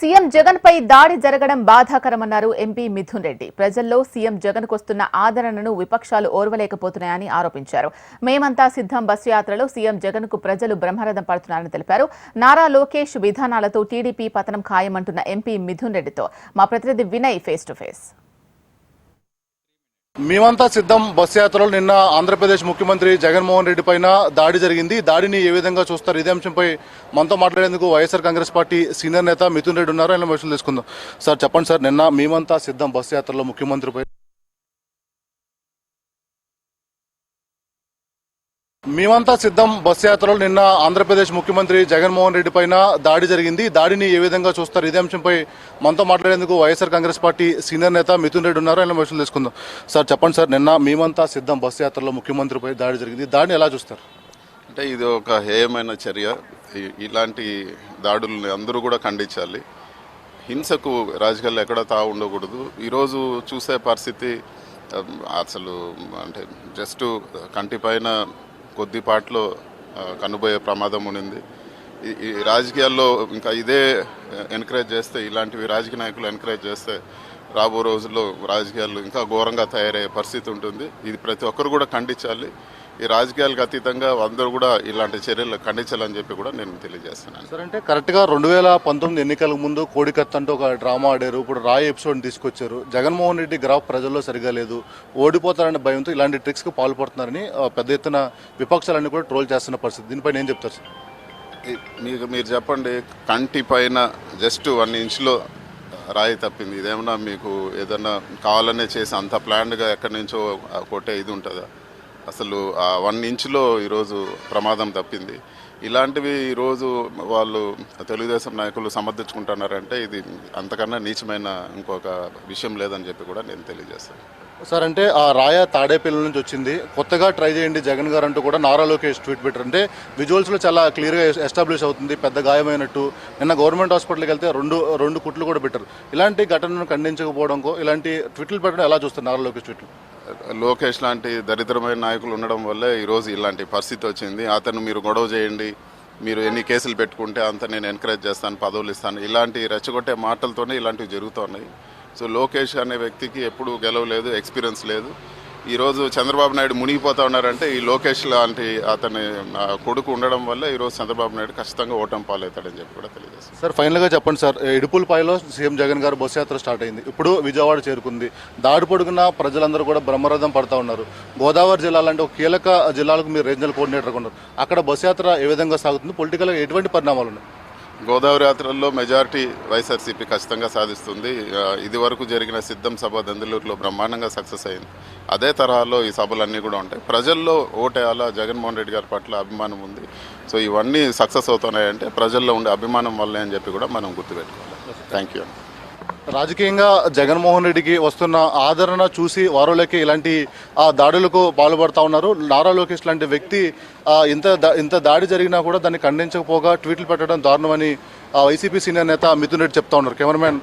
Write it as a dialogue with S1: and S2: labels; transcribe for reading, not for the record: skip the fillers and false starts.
S1: CM Jagan పై దాడి జరగడం బాధాకరమన్నారు MP Mithun Reddy. ప్రజల్లో సీఎం జగన్ కొస్తున్న ఆదరణను విపక్షాలు ఓర్వలేకపోతున్నాయని ఆరోపించారు. మేమంతా సిద్ధం బస్సు యాత్రలో సీఎం జగన్ కు ప్రజలు బ్రహ్మరథం పడుతున్నారని తెలిపారు. నారా లోకేష్ విధానాలతో టీడీపీ పతనం ఖాయమంటున్న ఎంపీ మిథున్ రెడ్డితో మా ప్రతినిధి వినయ్ ఫేస్ టు ఫేస్.
S2: మేమంతా సిద్ధం బస్సు యాత్రలో నిన్న ఆంధ్రప్రదేశ్ ముఖ్యమంత్రి జగన్మోహన్ రెడ్డి పైన దాడి జరిగింది. దాడిని ఏ విధంగా చూస్తారు? ఇదే అంశంపై మనతో మాట్లాడేందుకు వైఎస్ఆర్ కాంగ్రెస్ పార్టీ సీనియర్ నేత మిథున్ రెడ్డి ఉన్నారు. ఆయన విషయాలు తెలుసుకుందాం. సార్ చెప్పండి సార్, నిన్న మేమంతా సిద్ధం బస్సు యాత్రలో ముఖ్యమంత్రిపై మేమంతా సిద్ధం బస్సు యాత్రలో నిన్న ఆంధ్రప్రదేశ్ ముఖ్యమంత్రి జగన్మోహన్ రెడ్డి పైన దాడి జరిగింది. దాడిని ఏ విధంగా చూస్తారు? ఇదే అంశంపై మనతో మాట్లాడేందుకు వైఎస్ఆర్ కాంగ్రెస్ పార్టీ సీనియర్ నేత మిథున్ రెడ్డి ఉన్నారు. ఆయన విషయాలు తెలుసుకుందాం. సార్ చెప్పండి సార్, నిన్న మేమంతా సిద్ధం బస్సు యాత్రలో ముఖ్యమంత్రిపై దాడి జరిగింది. దాడిని ఎలా చూస్తారు?
S3: అంటే ఇది ఒక హేయమైన చర్య. ఇలాంటి దాడుల్ని అందరూ కూడా ఖండించాలి. హింసకు రాజకీయాల్లో ఎక్కడ తా ఉండకూడదు. ఈరోజు చూసే పరిస్థితి అసలు అంటే జస్ట్ కంటిపైన కొద్దిపాట్లో కనుబోయే ప్రమాదం ఉండింది. ఈ రాజకీయాల్లో ఇంకా ఇదే ఎంకరేజ్ చేస్తే, ఇలాంటివి రాజకీయ నాయకులు ఎంకరేజ్ చేస్తే రాబో రోజుల్లో రాజకీయాలు ఇంకా ఘోరంగా తయారయ్యే పరిస్థితి ఉంటుంది. ఇది ప్రతి ఒక్కరు కూడా ఖండించాలి. ఈ రాజకీయాలకు అతీతంగా అందరూ కూడా ఇలాంటి చర్యలు ఖండించాలని చెప్పి కూడా నేను తెలియజేస్తున్నాను.
S2: సార్, అంటే కరెక్ట్గా 2019 ఎన్నికల ముందు కోడికత్త అంటూ ఒక డ్రామా ఆడారు. ఇప్పుడు రాయ్ ఎపిసోడ్ తీసుకొచ్చారు. జగన్మోహన్ రెడ్డి గ్రాఫ్ ప్రజల్లో సరిగా లేదు, ఓడిపోతారనే భయంతో ఇలాంటి ట్రిక్స్కి పాల్పడుతున్నారని పెద్ద ఎత్తున విపక్షాలన్నీ కూడా ట్రోల్ చేస్తున్న పరిస్థితి. దీనిపైన ఏం చెప్తారు సార్?
S3: మీరు చెప్పండి. కంటి పైన జస్ట్ 1 ఇంచ్లో రాయి తప్పింది. ఇదేమన్నా మీకు ఏదన్నా కావాలనే చేసి అంత ప్లాన్డ్గా ఎక్కడి నుంచో కొట్టే ఇది ఉంటుందా? అసలు ఆ 1 ఇంచ్లో ఈరోజు ప్రమాదం తప్పింది. ఇలాంటివి ఈరోజు వాళ్ళు తెలుగుదేశం నాయకులు సమర్థించుకుంటున్నారంటే ఇది అంతకన్నా నీచమైన ఇంకొక విషయం లేదని చెప్పి కూడా నేను తెలియజేస్తాను.
S2: సార్, అంటే ఆ రాయ తాడేపల్లి నుంచి వచ్చింది, కొత్తగా ట్రై చేయండి జగన్ గారు అంటూ కూడా నారా లోకేష్ ట్వీట్ పెట్టారు. అంటే విజువల్స్లో చాలా క్లియర్గా ఎస్టాబ్లిష్ అవుతుంది పెద్ద గాయమైనట్టు. నిన్న గవర్నమెంట్ హాస్పిటల్కి వెళ్తే రెండు కుట్లు కూడా పెట్టారు. ఇలాంటి ఘటనను ఖండించకపోవడంకో ఇలాంటి ట్వీట్లు పెట్టడం ఎలా చూస్తారు నారా లోకేష్ ట్వీట్లు?
S3: లోకేష్ లాంటి దరిద్రమైన నాయకులు ఉండడం వల్లే ఈరోజు ఇలాంటి పరిస్థితి వచ్చింది. అతను మీరు గొడవ చేయండి, మీరు ఎన్ని కేసులు పెట్టుకుంటే అంత నేను ఎంకరేజ్ చేస్తాను, పదవులు ఇస్తాను, ఇలాంటి రెచ్చగొట్టే మాటలతోనే ఇలాంటివి జరుగుతున్నాయి. సో లోకేష్ అనే వ్యక్తికి ఎప్పుడు గెలవలేదు, ఎక్స్పీరియన్స్ లేదు. ఈరోజు చంద్రబాబు నాయుడు మునిగిపోతా ఉన్నారంటే ఈ లోకేష్ లాంటి అతని కొడుకు ఉండడం వల్ల ఈరోజు చంద్రబాబు నాయుడు ఖచ్చితంగా ఓటమి పాలవుతాడని చెప్పి కూడా తెలియజేస్తారు.
S2: సార్, ఫైనల్గా చెప్పండి సార్, ఇడుపులపాయలో సీఎం జగన్ గారు బస్సు యాత్ర స్టార్ట్ అయింది. ఇప్పుడు విజయవాడ చేరుకుంది. దాడి పొడుగున ప్రజలందరూ కూడా బ్రహ్మరథం పడతా ఉన్నారు. గోదావరి జిల్లా లాంటి ఒక కీలక జిల్లాలకు మీరు రీజనల్ కోఆర్డినేటర్గా ఉన్నారు. అక్కడ బస్సు యాత్ర ఏ విధంగా సాగుతుంది? పొలిటికల్గా ఎటువంటి పరిణామాలు ఉన్నాయి?
S3: గోదావరి యాత్రల్లో మెజారిటీ వైఎస్ఆర్సీపీ ఖచ్చితంగా సాధిస్తుంది. ఇది వరకు జరిగిన సిద్ధం సభ దెందులూరులో బ్రహ్మాండంగా సక్సెస్ అయింది. అదే తరహాలో ఈ సభలన్నీ కూడా ఉంటాయి. ప్రజల్లో ఓటేయాలా, జగన్మోహన్ రెడ్డి గారి పట్ల అభిమానం ఉంది. సో ఇవన్నీ సక్సెస్ అవుతున్నాయంటే ప్రజల్లో ఉండే అభిమానం వల్లే అని చెప్పి కూడా మనం గుర్తుపెట్టుకోవాలి. Thank you.
S2: రాజకీయంగా జగన్మోహన్ రెడ్డికి వస్తున్న ఆదరణ చూసి వారోలకి ఇలాంటి దాడులకు పాల్పడుతూ ఉన్నారు. నారా లోకేష్ లాంటి వ్యక్తి ఇంత దాడి జరిగినా కూడా దాన్ని ఖండించకపోగా ట్వీట్లు పెట్టడం దారుణమని వైసీపీ సీనియర్ నేత మిథున్ రెడ్డి చెప్తా ఉన్నారు. కెమెరామెన్